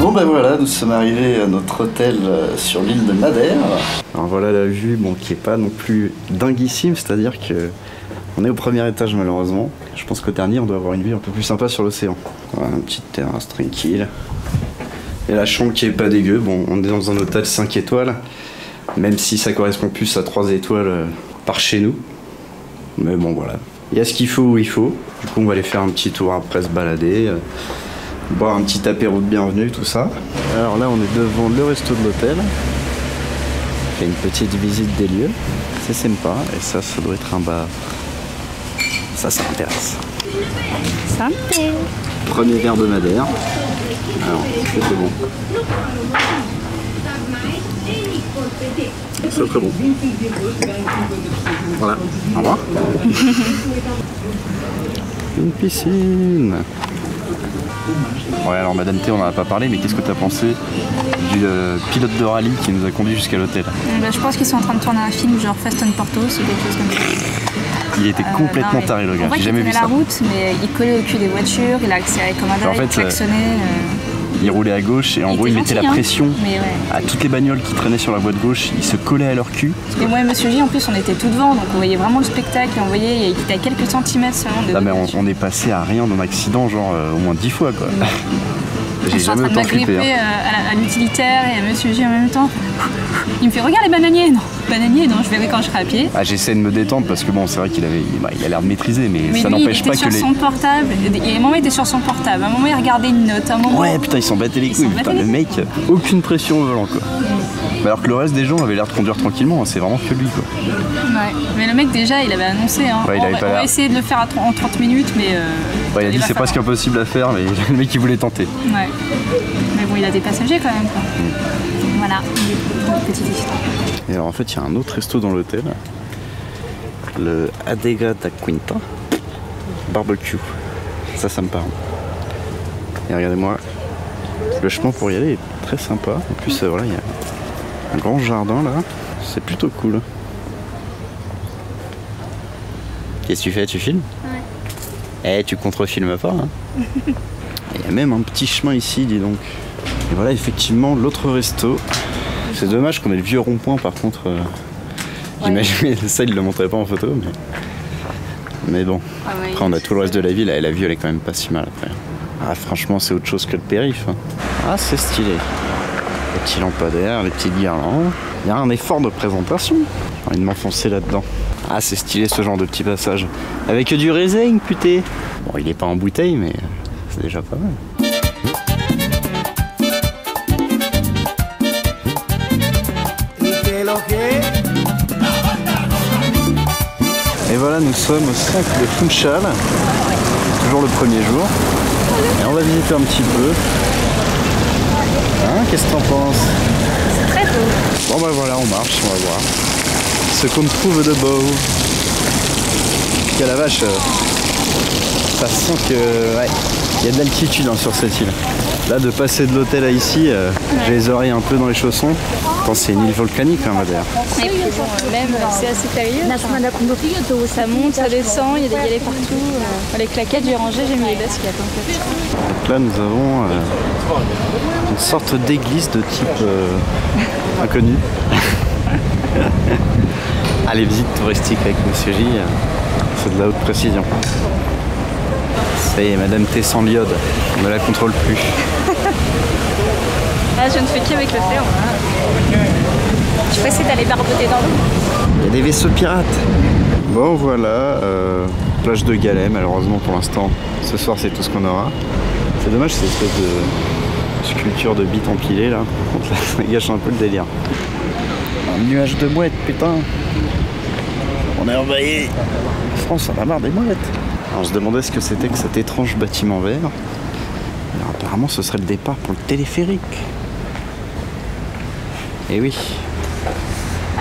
Bon ben voilà, nous sommes arrivés à notre hôtel sur l'île de Madère. Alors voilà la vue, bon, qui est pas non plus dinguissime, c'est-à-dire que on est au premier étage malheureusement. Je pense qu'au dernier on doit avoir une vue un peu plus sympa sur l'océan. Voilà, une petite terrasse tranquille. Et la chambre qui est pas dégueu, bon on est dans un hôtel 5 étoiles, même si ça correspond plus à 3 étoiles par chez nous. Mais bon voilà, il y a ce qu'il faut où il faut. Du coup on va aller faire un petit tour après se balader. Boire un petit apéro de bienvenue, tout ça. Alors là, on est devant le resto de l'hôtel. On fait une petite visite des lieux. C'est sympa. Et ça doit être un bar. Ça m'intéresse. Santé. Premier verre de Madère. Alors, c'est bon. C'est très bon. Voilà. Au revoir. Une piscine. Ouais, alors Madame T, on n'en a pas parlé, mais qu'est-ce que tu as pensé du pilote de rallye qui nous a conduit jusqu'à l'hôtel? Je pense qu'ils sont en train de tourner un film genre Fast and Portos ou quelque chose comme ça. Il était complètement taré le gars, j'ai jamais vu ça. Il connaît la route, mais il collait au cul des voitures, il a accéléré comme un dingue, il klaxonnait. Il roulait à gauche et en gros il mettait la pression à toutes les bagnoles qui traînaient sur la voie de gauche, il se collait à leur cul. Et moi et Monsieur J en plus on était tout devant, donc on voyait vraiment le spectacle, on voyait qu'il était à quelques centimètres seulement de... Là mais on est passé à rien d'un accident genre au moins 10 fois quoi. J'ai jamais autant flippé. À l'utilitaire et à Monsieur J en même temps. Il me fait regarde les bananiers. Non, bananiers, non, je verrai quand je serai à pied. Ah, j'essaie de me détendre parce que bon, c'est vrai qu'il avait, il a l'air de maîtriser, mais ça n'empêche pas que il était sur son portable. Et à un moment il était sur son portable, à un moment il regardait une note, à un moment. Ouais, putain, ils s'en battaient les couilles. Putain, le mec, aucune pression au volant quoi. Alors que le reste des gens avaient l'air de conduire tranquillement, c'est vraiment que lui quoi. Ouais, mais le mec déjà il avait annoncé, hein. Ouais, on va essayer de le faire en 30 minutes, mais. Ouais, il a dit c'est presque impossible à faire, mais le mec il voulait tenter. Ouais. Mais bon, il a des passagers quand même quoi. Voilà, une petite histoire. Et alors en fait il y a un autre resto dans l'hôtel, le Adega da Quinta Barbecue. Ça me parle. Et regardez-moi, le chemin pour y aller est très sympa. En plus voilà, il y a un grand jardin là, c'est plutôt cool. Qu'est-ce que tu fais? Tu filmes? Ouais. Eh, tu contre-filmes pas hein. Il y a même un petit chemin ici, dis donc. Et voilà effectivement l'autre resto. C'est dommage qu'on ait le vieux rond-point par contre. J'imagine ça il le montrait pas en photo mais bon. Après on a tout le reste de la ville et la vue elle est quand même pas si mal après. Ah franchement c'est autre chose que le périph'. Ah c'est stylé. Les petits lampadaires, les petites guirlandes. Il y a un effort de présentation. J'ai envie de m'enfoncer là-dedans. Ah c'est stylé ce genre de petit passage. Avec du raisin putain. Bon il est pas en bouteille mais c'est déjà pas mal. Et voilà, nous sommes au 5 de Funchal, toujours le premier jour. Et on va visiter un petit peu. Hein, qu'est-ce que t'en penses? C'est très beau. Bon bah voilà, on marche, on va voir ce qu'on trouve de beau. Qu'à la vache, ça sent que ouais, il y a de l'altitude hein, sur cette île. Là, de passer de l'hôtel à ici, j'ai les oreilles un peu dans les chaussons. Je pense que c'est une île volcanique, hein, Madère. Et puis bon, même, c'est assez périlleux. Ça monte, ça descend, il y a des galets partout. Les claquettes, j'ai rangé, j'ai mis les baskets. Donc là, nous avons une sorte d'église de type inconnu. Ah, les visites touristiques avec Monsieur J, c'est de la haute précision. Ça y est, Madame T sans l'iode, on ne la contrôle plus. Ah, je ne fais qu'avec le fer. Je vais essayer d'aller barboter dans l'eau. Il y a des vaisseaux pirates. Bon voilà, plage de galets malheureusement pour l'instant. Ce soir c'est tout ce qu'on aura. C'est dommage cette espèce de sculpture de bites empilées là. Par contre là, ça gâche un peu le délire. Un nuage de mouettes, putain. On est envahi. La France en a marre des mouettes. Alors je se demandais ce que c'était que cet étrange bâtiment vert. Alors, apparemment ce serait le départ pour le téléphérique. Et oui.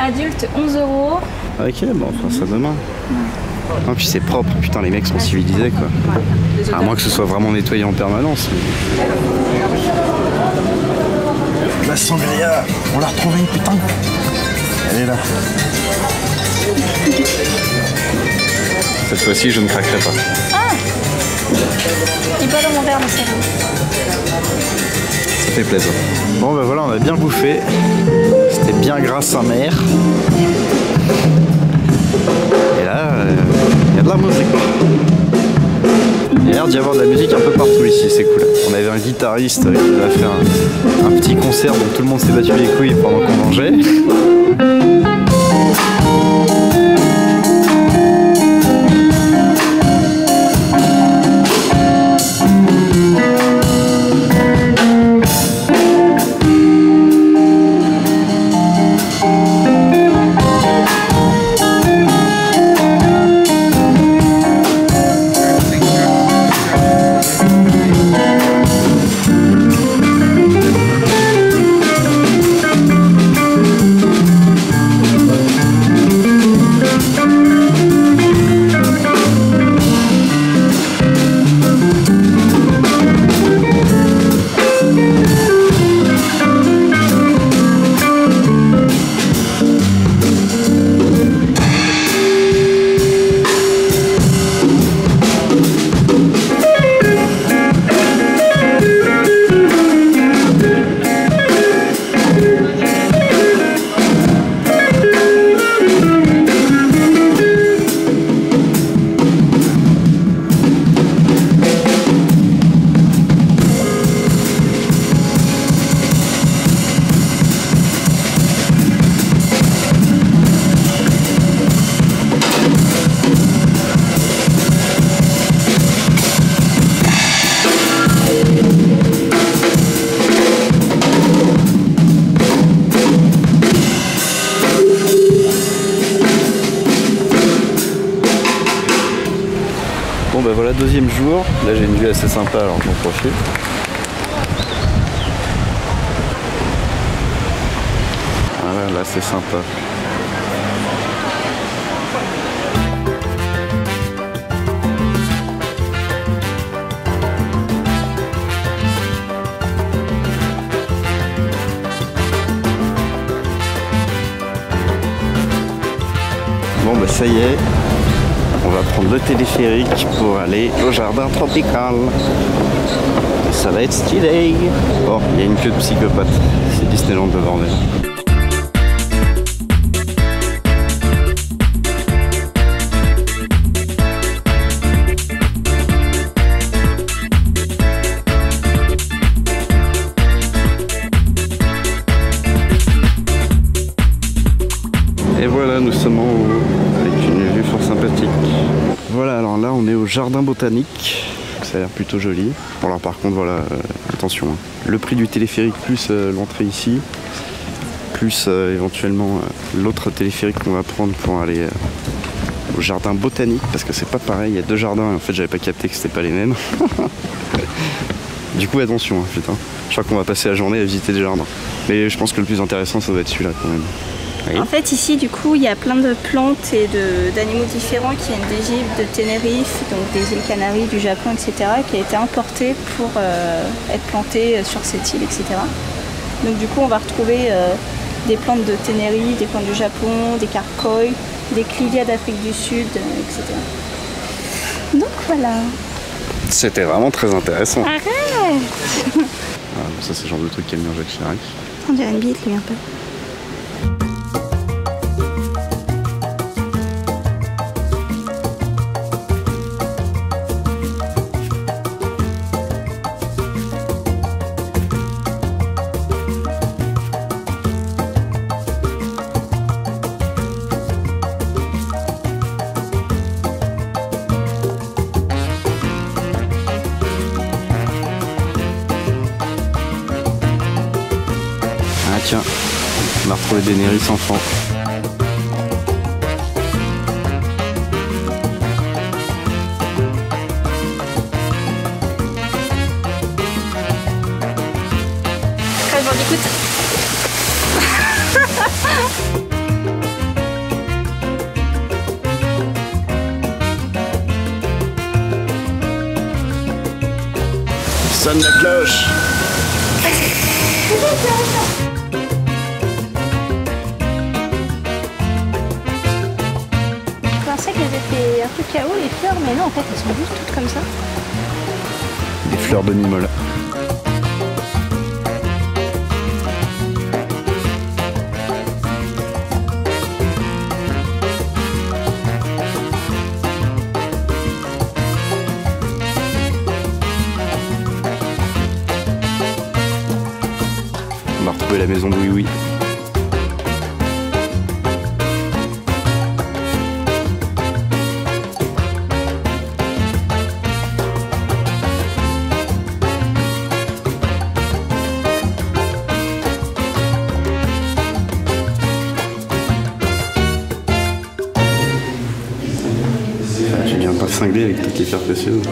Adulte 11 €. Ok, bon, on fera ça demain. Ah, puis c'est propre, putain, les mecs sont civilisés quoi. À moins que ce soit vraiment nettoyé en permanence. Mais... La sangria, on l'a retrouvée, putain. Elle est là. Cette fois-ci, je ne craquerai pas. Ah! Il est pas dans mon verre, mon cerveau. fait plaisir. Bon bah voilà, on a bien bouffé. C'était bien gras sa mère. Et là, il y a de la musique. Il y a l'air d'y avoir de la musique un peu partout ici, c'est cool. On avait un guitariste qui va faire un petit concert dont tout le monde s'est battu les couilles pendant qu'on mangeait. Bon bah voilà, deuxième jour, là j'ai une vue assez sympa alors j'en profite. Voilà, là c'est sympa. Bon bah ça y est. On va prendre le téléphérique pour aller au jardin tropical. Ça va être stylé. Bon, il y a une queue de psychopathe. C'est Disneyland de bordel. Et voilà, nous sommes en haut. Fort sympathique. Voilà, alors là on est au jardin botanique, ça a l'air plutôt joli. Bon alors par contre voilà, attention, hein. Le prix du téléphérique plus l'entrée ici, plus éventuellement l'autre téléphérique qu'on va prendre pour aller au jardin botanique, parce que c'est pas pareil, il y a deux jardins et en fait j'avais pas capté que c'était pas les mêmes. Du coup attention, hein, putain. Je crois qu'on va passer la journée à visiter des jardins. Mais je pense que le plus intéressant ça doit être celui-là quand même. Oui. En fait ici du coup il y a plein de plantes et d'animaux différents qui viennent d'Égypte, de Tenerife, donc des îles Canaries, du Japon, etc. qui a été importé pour être planté sur cette île, etc. Donc du coup on va retrouver des plantes de Tenerife, des plantes du Japon, des carcoïs, des clivias d'Afrique du Sud, etc. Donc voilà. C'était vraiment très intéressant. Arrête. Ah, ça c'est le genre de truc qu'aime bien Jacques Chirac. On dirait une bite lui un peu. Ah tiens, on a retrouvé des Néris enfants. Crash Bandicoot. Sonne la cloche. Je pensais qu'elles étaient un peu KO les fleurs, mais non en fait elles sont juste toutes comme ça. Des fleurs de Mimola. peu la maison de Oui Oui. J'ai bien pas cinglé avec toutes les pierres précieuses.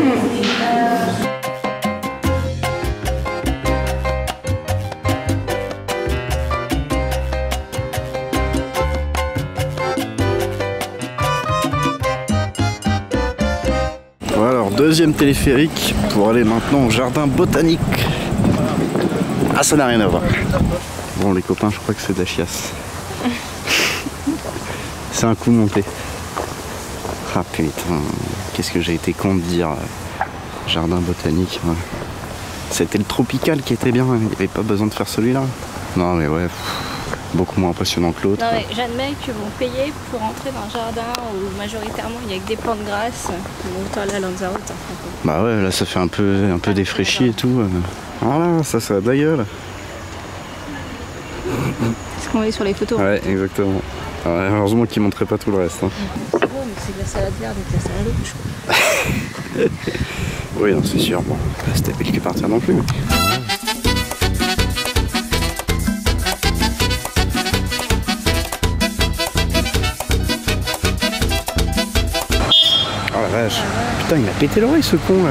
Voilà, alors deuxième téléphérique pour aller maintenant au jardin botanique. Ah, ça n'a rien à voir. Bon les copains, je crois que c'est de la chiasse. C'est un coup monté. Ah putain, qu'est-ce que j'ai été con de dire jardin botanique. Ouais. C'était le tropical qui était bien, il n'y avait pas besoin de faire celui-là. Non mais ouais, beaucoup moins impressionnant que l'autre. Non mais j'admets que vous payez pour entrer dans un jardin où majoritairement il n'y a que des plantes grasses. Bon, toi là, Lanzarote. Bah ouais, là ça fait un peu défraîchi et tout. Voilà, ça a de la gueule. C'est ce qu'on voit sur les photos. Ouais, exactement. Ouais, heureusement qu'ils montraient pas tout le reste. Hein. C'est bon, mais c'est de la salade verte et de la salade rouge. Oui, non, c'est sûr. Bon, c'était pas quelque partir non plus. Oh la vache. Putain, il m'a pété l'oreille ce con là.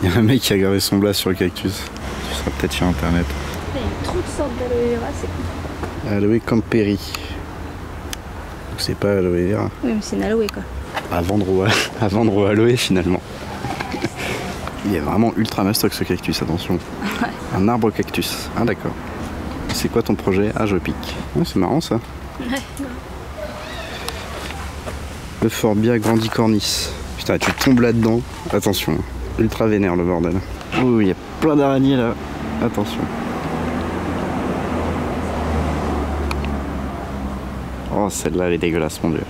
Il y a un mec qui a gardé son blast sur le cactus. Tu seras peut-être sur internet. Il y a trop de sortes d'aloe vera, c'est cool. Aloe camperi. Donc c'est pas aloe vera. Oui, mais c'est une aloe quoi. À vendre au aloe finalement. Il est vraiment ultra mastoc ce cactus, attention. Ouais. Un arbre cactus. Ah d'accord. C'est quoi ton projet? Ah je pique. Ouais, c'est marrant ça. Ouais. Euphorbia grandicornis. Putain, tu tombes là-dedans. Attention. Ultra vénère le bordel. Oh, il y a plein d'araignées là. Attention. Oh, celle-là, elle est dégueulasse, mon dieu.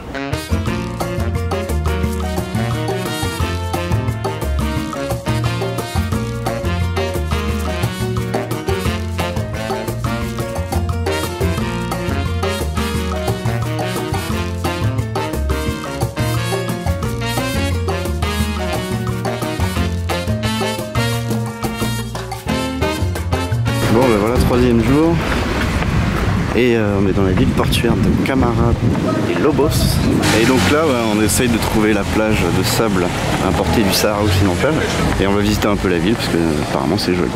Bon ben voilà, troisième jour et on est dans la ville portuaire de Camara et Lobos et donc là ouais, on essaye de trouver la plage de sable importée du Sahara occidental et on va visiter un peu la ville parce que apparemment c'est joli.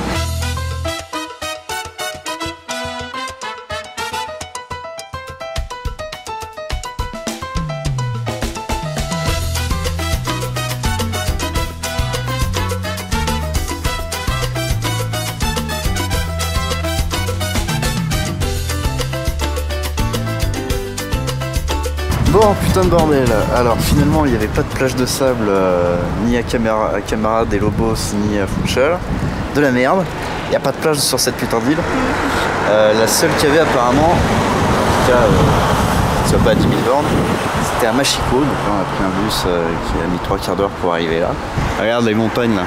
Bon putain de bordel, alors finalement il n'y avait pas de plage de sable ni à Camara des Lobos ni à Funchal, de la merde, il n'y a pas de plage sur cette putain d'île. La seule qu'il y avait apparemment, en tout cas soit pas à 10 000 bornes, c'était à Machiko, donc là on a pris un bus qui a mis 3 quarts d'heure pour arriver là. Regarde les montagnes là.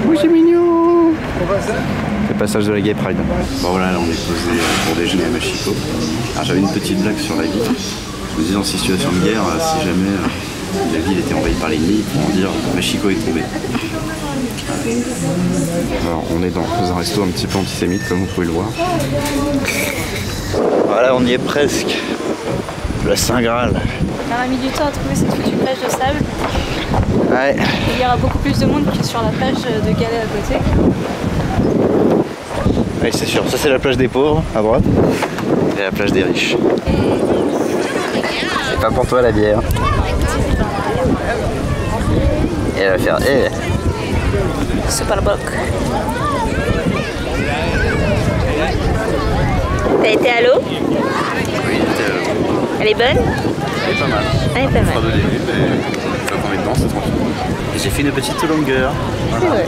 Oui c'est mignon. Le passage de la Gay Pride. Bon voilà, là on est posé pour déjeuner à Machiko. Alors j'avais une petite blague sur la ville. Je me dis en situation de guerre, si jamais la ville était envahie par l'ennemi, pour en dire Machiko est tombé. Alors on est dans un resto un petit peu antisémite comme vous pouvez le voir. Voilà, on y est presque. Le Saint Graal. On a mis du temps à trouver cette foutue plage de sable. Ouais. Il y aura beaucoup plus de monde que sur la plage de Galets à côté. Ouais, c'est sûr. Ça c'est la plage des pauvres à droite et la plage des riches. C'est pas pour toi la bière. Et elle va faire C'est pas le bloc. T'as été à l'eau? Oui, Elle est bonne? elle est pas mal. Elle est pas mal. Pas de début, mais quand on est dedans, c'est tranquille. Et j'ai fait une petite longueur. C'est vrai.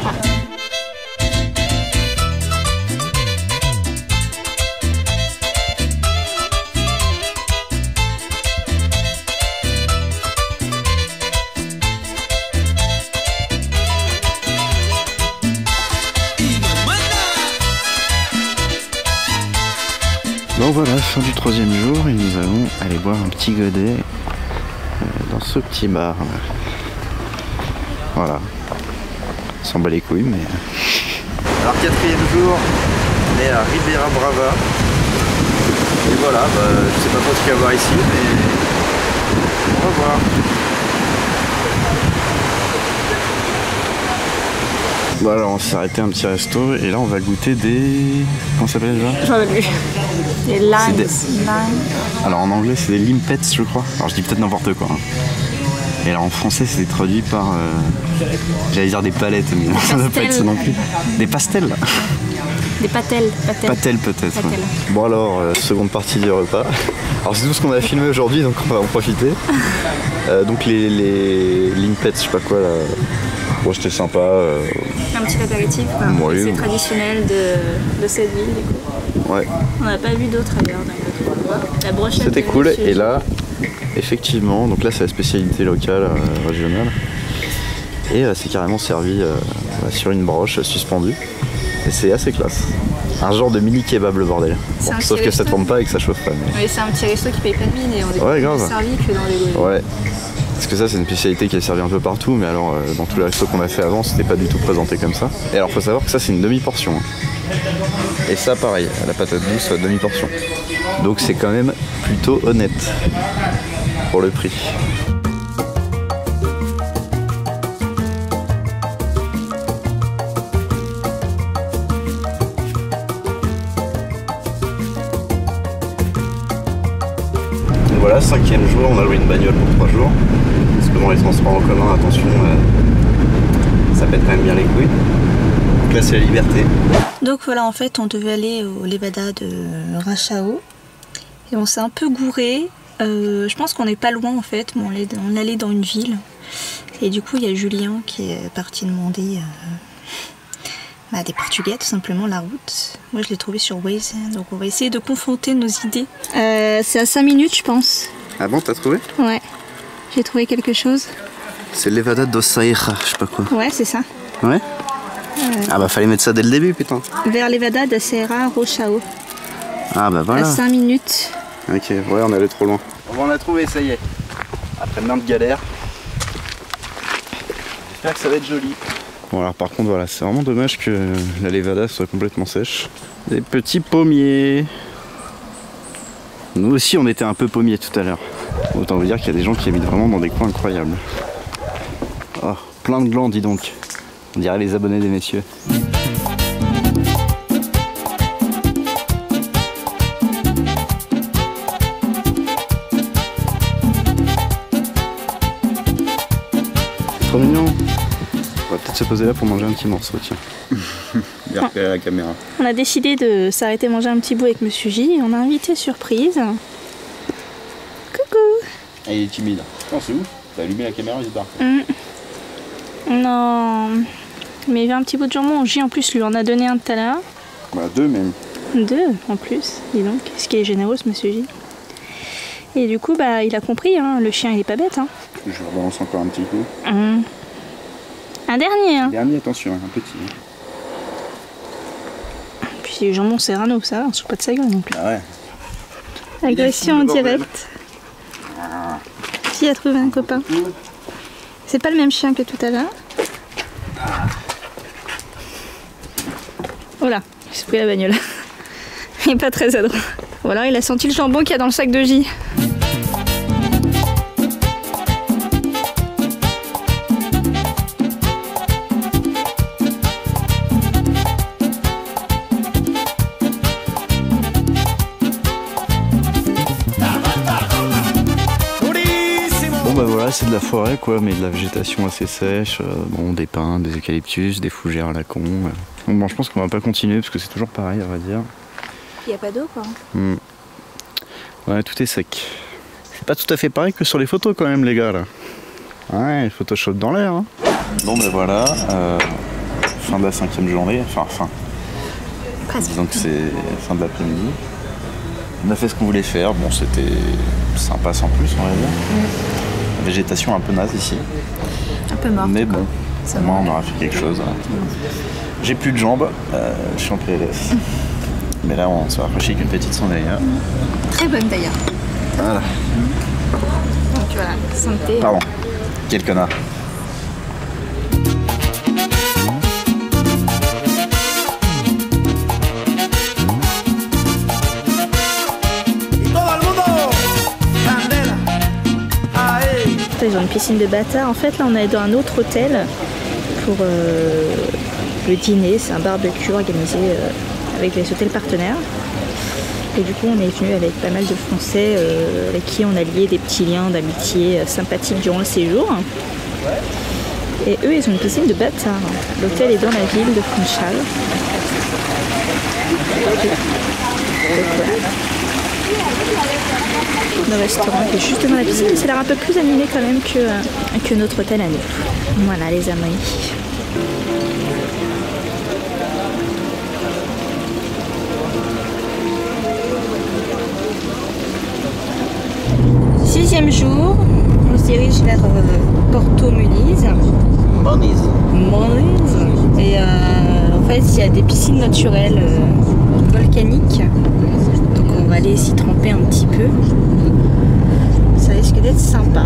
Donc voilà, fin du 3e jour et nous allons aller boire un petit godet dans ce petit bar. Voilà. On s'en bat les couilles mais... Alors 4e jour, on est à Ribeira Brava. Et voilà, je sais pas trop ce qu'il y a à voir ici mais on va voir. Bon alors on s'est arrêté un petit resto et là on va goûter des... Comment ça s'appelle déjà? Je m'en rappelle plus. Des limes. Alors en anglais c'est des limpets je crois. Alors je dis peut-être n'importe quoi. Hein. Et alors en français c'est traduit par... J'allais dire des palettes mais non, ça ne doit pas être ça non plus. Des pastels. Des patelles. Patelles peut-être. Ouais. Bon alors, seconde partie du repas. Alors c'est tout ce qu'on a filmé aujourd'hui donc on va en profiter. Donc les limpets, je sais pas quoi là. Bon c'était sympa. Un petit apéritif quoi. Ouais, c'est traditionnel de cette ville du coup. Ouais. On n'a pas vu d'autres ailleurs. La brochette. C'était cool et là, effectivement, donc là c'est la spécialité locale, régionale. Et c'est carrément servi sur une broche suspendue. Et c'est assez classe. Un genre de mini kebab le bordel. Bon, sauf que ça tourne pas et que ça chauffe pas. Mais... Oui, c'est un petit resto qui paye pas de mine et on est plus servi que dans les godets. Ouais. Parce que ça c'est une spécialité qui est servie un peu partout, mais alors dans tous les restos qu'on a fait avant, c'était pas du tout présenté comme ça. Et alors faut savoir que ça c'est une demi-portion. Et ça pareil, la patate douce demi-portion. Donc c'est quand même plutôt honnête pour le prix. Voilà, 5e jour, on a loué une bagnole pour 3 jours. Parce que bon, les transports en commun, attention, ça pète quand même bien les couilles. Donc là, c'est la liberté. Donc voilà, en fait, on devait aller au Levada de Rachao. Et on s'est un peu gouré. Je pense qu'on n'est pas loin en fait, mais on allait dans une ville. Et du coup, il y a Julien qui est parti demander des Portugais, tout simplement, la route. Moi, je l'ai trouvé sur Waze, donc on va essayer de confronter nos idées. C'est à 5 minutes, je pense. Ah bon, t'as trouvé? Ouais, j'ai trouvé quelque chose. C'est Levada do Saira, je sais pas quoi. Ouais, c'est ça. Ouais. Ah bah fallait mettre ça dès le début, putain. Vers Levada da Serra Rochao. Ah bah voilà. À 5 minutes. Ok, ouais, on est allé trop loin. Bon, on a trouvé, ça y est. Après maintes galères. J'espère que ça va être joli. Bon alors par contre voilà, c'est vraiment dommage que la Levada soit complètement sèche. Des petits pommiers. Nous aussi on était un peu pommiers tout à l'heure. Autant vous dire qu'il y a des gens qui habitent vraiment dans des coins incroyables. Oh, plein de glands dis donc. On dirait les abonnés des messieurs. Trop mignon. On va peut-être se poser là pour manger un petit morceau, tiens. Bien repéré à la caméra. On a décidé de s'arrêter manger un petit bout avec Monsieur J et on a invité surprise. Coucou. Ah, il est timide. Non, c'est ouf. T'as allumé la caméra, il se barre. Non. Mais il veut un petit bout de jambon. J en plus lui en a donné un tout à l'heure. Bah 2 même. 2 en plus, dis donc. Ce qui est généreux ce Monsieur J. Et du coup, bah il a compris, hein. Le chien il est pas bête. Hein. Je rebalance encore un petit coup. Un dernier, hein. Dernier, attention, un petit. Puis jambon serrano, ça, on se fout pas de sa gueule non plus. Ah ouais. Agression en direct. Qui a trouvé un copain? C'est pas le même chien que tout à l'heure. Oh là, j'ai pris la bagnole. Il est pas très adroit. Ou alors il a senti le jambon qu'il y a dans le sac de J. Bah voilà, c'est de la forêt quoi, mais de la végétation assez sèche, bon, des pins, des eucalyptus, des fougères à la con. Bon, je pense qu'on va pas continuer parce que c'est toujours pareil à vrai dire. Il n'y a pas d'eau quoi. Ouais, tout est sec. C'est pas tout à fait pareil que sur les photos quand même les gars là. Ouais, Photoshop dans l'air. Hein. Bon bah voilà, fin de la 5e journée, enfin. Presque. Disons que c'est fin de l'après-midi. On a fait ce qu'on voulait faire, bon c'était sympa sans plus on va dire. Végétation un peu naze ici. Un peu morte. Mais bon, au moins on aura fait quelque chose. J'ai plus de jambes, je suis en PLS. Mais là, on se rafraîchit avec une petite sandalia. Très bonne d'ailleurs. Voilà. Donc voilà, santé. Pardon, quel connard. Ils ont une piscine de bâtard. En fait, là, on est dans un autre hôtel pour le dîner. C'est un barbecue organisé avec les hôtels partenaires. Et du coup, on est venu avec pas mal de Français avec qui on a lié des petits liens d'amitié sympathiques durant le séjour. Et eux, ils ont une piscine de bâtard. L'hôtel est dans la ville de Funchal. Le restaurant qui est juste devant la piscine, mais ça a l'air un peu plus animé quand même que notre hôtel à nous. Voilà les amis. Sixième jour, on se dirige vers Porto Muniz. Et en fait, il y a des piscines naturelles volcaniques. Donc on va aller s'y tremper un petit peu. Ça risque d'être sympa.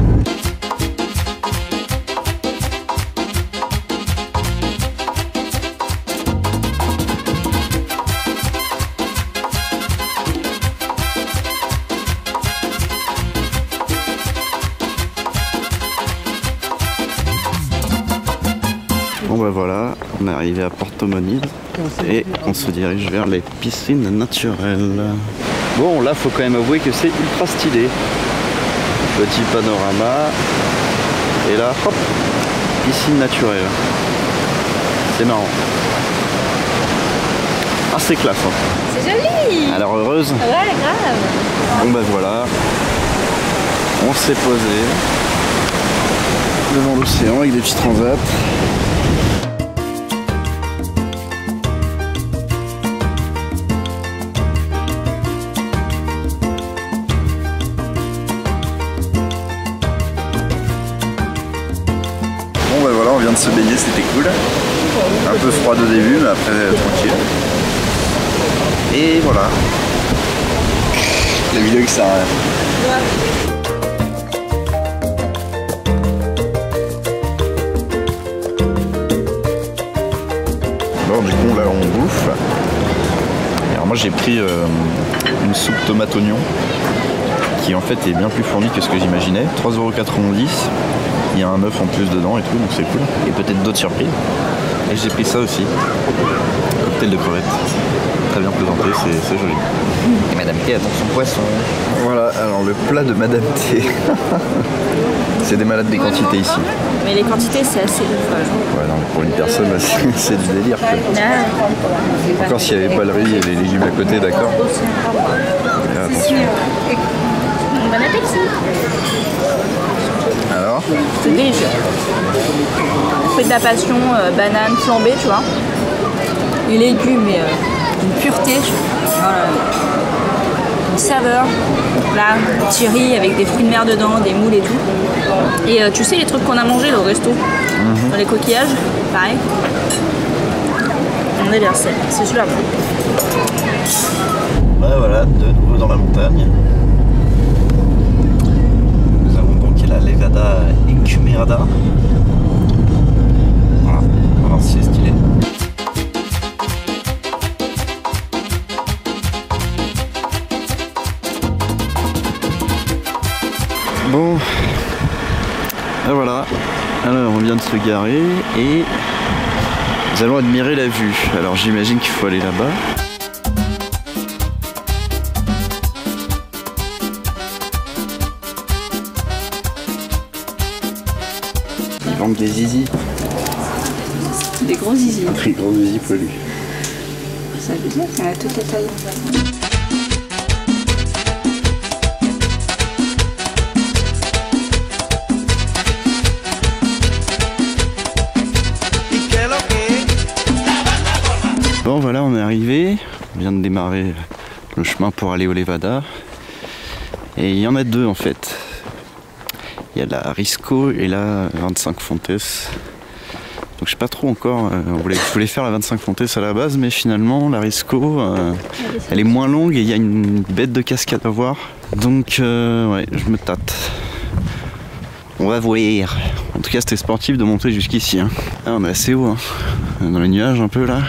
Bon bah voilà, on est arrivé à Porto Muniz et on se dirige vers les piscines naturelles. Bon là faut quand même avouer que c'est ultra stylé. Petit panorama et là hop, piscine naturelle. C'est marrant. Ah c'est classe hein. C'est joli. Alors heureuse? Ouais grave. Bon bah voilà, on s'est posé devant l'océan avec des petits transats. Bon bah voilà, on vient de se baigner, c'était cool. Un peu froid au début, mais après tranquille. Et voilà. La vidéo qui sert à rien. Bon, du coup là on bouffe. Alors moi j'ai pris une soupe tomate oignon qui en fait est bien plus fournie que ce que j'imaginais. 3,90 €. Il y a un œuf en plus dedans et tout, donc c'est cool. Et peut-être d'autres surprises. Et j'ai pris ça aussi. Cocktail de crevettes. Très bien présenté, c'est joli. Et Madame T attend son poisson. Voilà, alors le plat de Madame T. C'est des malades des quantités ici. Mais les quantités c'est assez de fois. Ouais, non, pour une personne, c'est du délire. Quoi. Encore s'il n'y avait pas le riz et les légumes à côté, d'accord. Attention. Bon appétit. Alors C'est délicieux. Fruit de la passion, banane flambée, tu vois. Les légumes, mais une pureté. Une saveur. Là, petit riz avec des fruits de mer dedans, des moules et tout. Et tu sais les trucs qu'on a mangés au resto, dans les coquillages, pareil. On est vers ça. C'est super bon. Bah voilà, de nouveau dans la montagne. Nous avons donc la Levada Encumbrada. Voilà, on va voir si c'est stylé. Bon, et voilà, alors on vient de se garer et nous allons admirer la vue. Alors j'imagine qu'il faut aller là-bas. Ils vendent des zizi. Des gros zizi. Des gros zizi poilus. Ça veut dire qu'il y en a toutes les tailles. Bon voilà, on est arrivé, on vient de démarrer le chemin pour aller au Levada. Et il y en a deux en fait. Il y a la Risco et la 25 Fontes. Donc je sais pas trop encore, je voulais faire la 25 Fontes à la base, mais finalement la Risco, elle est moins longue et il y a une bête de cascade à voir. Donc ouais, je me tâte. On va voir. En tout cas c'était sportif de monter jusqu'ici. Hein. Ah, on est assez haut, hein. Dans les nuages un peu là.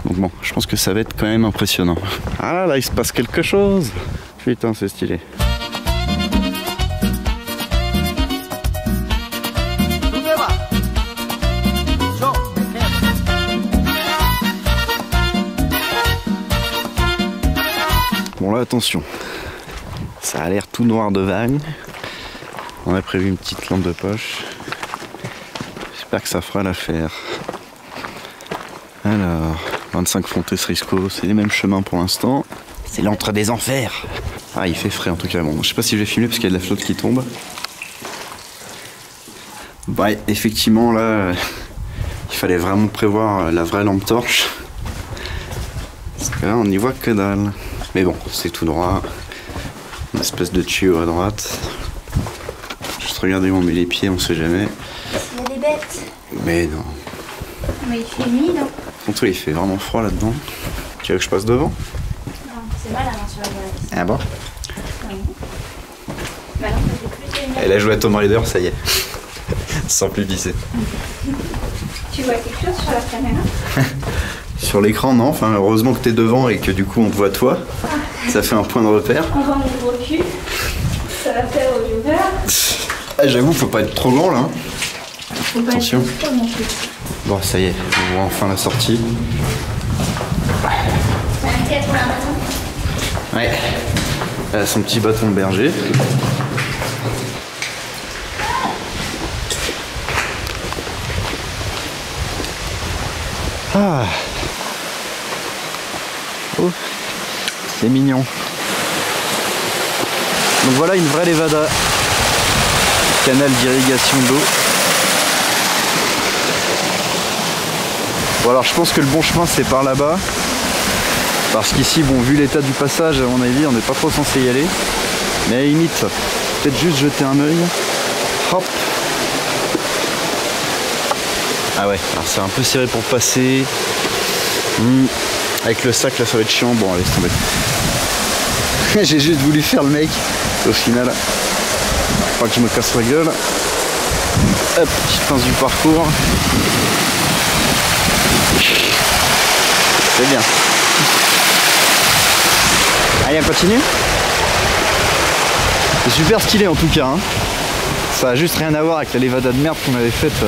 Donc bon, je pense que ça va être quand même impressionnant. Ah là il se passe quelque chose. Putain c'est stylé. Bon là attention, ça a l'air tout noir de vagues. On a prévu une petite lampe de poche. J'espère que ça fera l'affaire. Alors, 25 Fontes Risco, c'est les mêmes chemins pour l'instant. C'est l'entre des enfers. Ah il fait frais en tout cas. Bon, je sais pas si je vais filmer parce qu'il y a de la flotte qui tombe. Bah effectivement là, il fallait vraiment prévoir la vraie lampe torche. Parce que là on n'y voit que dalle. Mais bon, c'est tout droit. Une espèce de tuyau à droite. Juste regarder où on met les pieds, on sait jamais. Il y a des bêtes. Mais non. Mais il fait nuit, non? Contre il fait vraiment froid là-dedans. Tu veux que je passe devant? Non, c'est mal avant sur la galerie. Ah bon? Oui. Bah non, ça fait plus de... Et là je joue à Tomb Raider, ça y est. Sans plus visser. Tu vois quelque chose sur la caméra? Sur l'écran, non. Enfin, heureusement que t'es devant et que du coup on te voit toi. Ça fait un point de repère. On voit mon gros cul. Ça va faire au viewer. Ah, j'avoue, faut pas être trop grand là. Faut pas attention. être trop mon cul. Bon, ça y est, on voit enfin la sortie. C'est un 80 bâton. Ouais. Elle a son petit bâton de berger. Ah. Oh, c'est mignon. Donc voilà une vraie levada. Canal d'irrigation d'eau. Bon alors je pense que le bon chemin c'est par là-bas. Parce qu'ici, bon, vu l'état du passage, à mon avis, on n'est pas trop censé y aller. Mais à la limite, peut-être juste jeter un œil. Hop. Ah ouais, alors c'est un peu serré pour passer. Avec le sac là ça va être chiant. Bon allez, c'est tombé. J'ai juste voulu faire le mec. Au final, faut pas que je me casse la gueule. Hop, petite pince du parcours. C'est bien. Allez, on continue. C'est super stylé en tout cas. Hein. Ça a juste rien à voir avec la levada de merde qu'on avait faite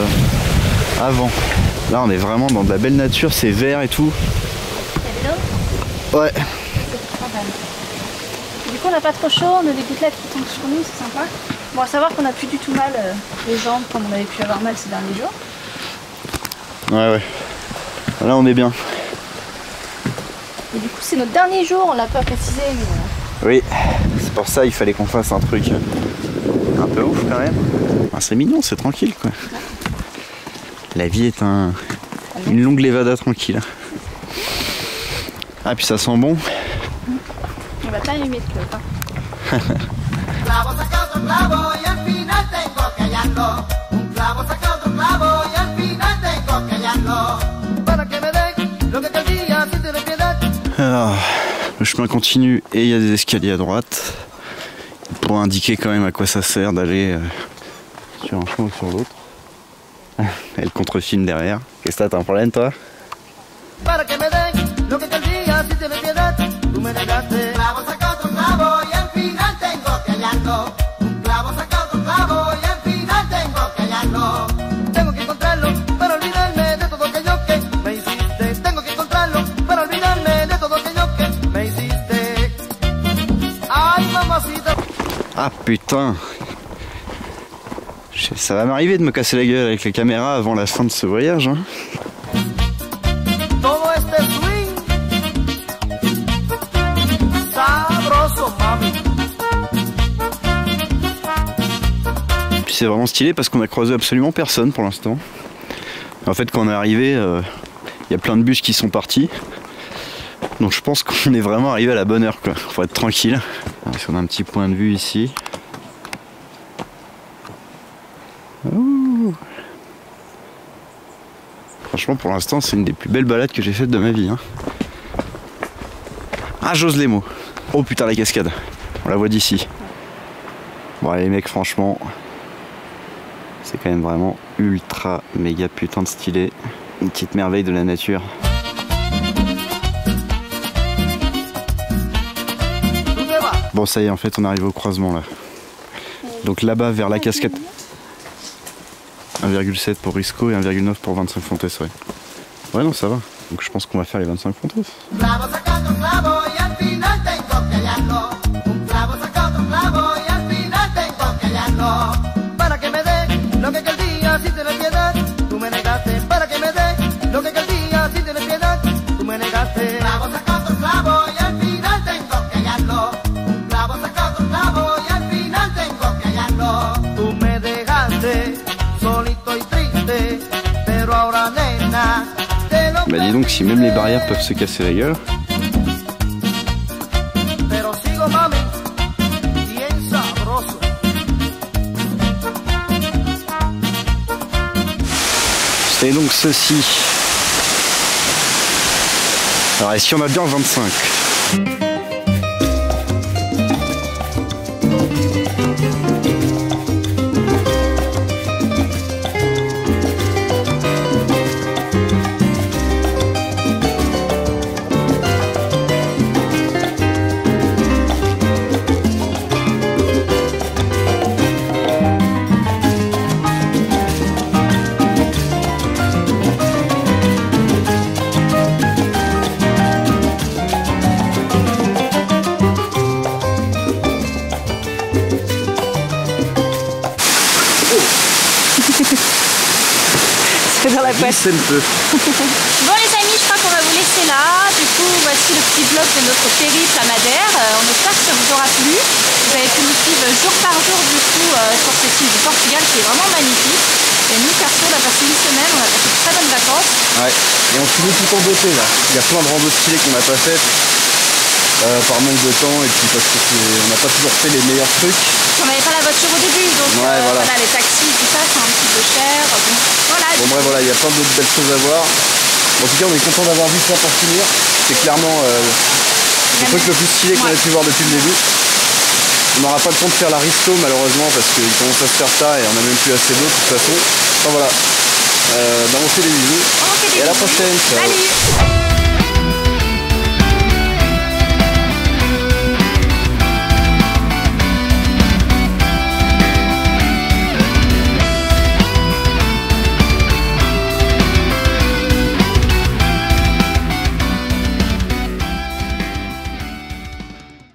avant. Là on est vraiment dans de la belle nature, c'est vert et tout. Il y a de l'eau? Ouais. Du coup on n'a pas trop chaud, on a des gouttelettes qui tombent sur nous, c'est sympa. Bon à savoir qu'on n'a plus du tout mal les jambes comme on avait pu avoir mal ces derniers jours. Ouais ouais. Là on est bien. Et du coup c'est notre dernier jour, on l'a pas précisé mais... Oui, c'est pour ça il fallait qu'on fasse un truc un peu ouf quand même. Ah, c'est mignon, c'est tranquille quoi. La vie est une longue levada tranquille. Ah puis ça sent bon. On va pas allumer de clope. Hein. Alors, le chemin continue et il y a des escaliers à droite pour indiquer quand même à quoi ça sert d'aller sur un chemin ou sur l'autre. Et le contre-film derrière. Qu'est-ce que t'as un problème toi? Ah putain! Ça va m'arriver de me casser la gueule avec les caméras avant la fin de ce voyage. Hein. Puis c'est vraiment stylé parce qu'on a croisé absolument personne pour l'instant. En fait quand on est arrivé, y a plein de bus qui sont partis. Donc je pense qu'on est vraiment arrivé à la bonne heure quoi. Faut être tranquille. Alors, si on a un petit point de vue ici. Ouh. franchement pour l'instant c'est une des plus belles balades que j'ai faites de ma vie. Hein. Ah j'ose les mots. Oh putain la cascade. On la voit d'ici. Bon les mecs franchement c'est quand même vraiment ultra méga putain de stylé. Une petite merveille de la nature. Bon ça y est en fait on arrive au croisement là. Donc là-bas vers la cascade 1,7 pour Risco et 1,9 pour 25 Fontes, ouais. Ouais non ça va. Donc je pense qu'on va faire les 25 Fontes. Bah dis donc si même les barrières peuvent se casser la gueule. C'est donc ceci. Alors et si on a bien 25? Dans la poche. C'est un peu. Bon les amis, je crois qu'on va vous laisser là. Du coup, voici le petit vlog de notre périple à Madère. On espère que ça vous aura plu. Vous avez pu nous suivre jour par jour du coup sur cette île du Portugal qui est vraiment magnifique. Et nous perso, on a passé une semaine, on a passé de très bonnes vacances. Ouais. Et on finit tout en beauté là. Il y a plein de randos stylés qu'on n'a pas faites. Par manque de temps et puis parce qu'on n'a pas toujours fait les meilleurs trucs. On n'avait pas la voiture au début, donc ouais, voilà. Les taxis, tout ça, c'est un petit peu cher. Bon, voilà. Bon bref, voilà, il y a plein d'autres belles choses à voir. En tout cas, on est content d'avoir vu ça pour finir. C'est clairement le truc le plus stylé qu'on a pu voir depuis le début. On n'aura pas le temps de faire la Risto malheureusement parce qu'il commence à se faire tard et on n'a même plus assez d'eau de toute façon. Enfin voilà. On fait des bisous. Et à la prochaine. Ciao. Salut.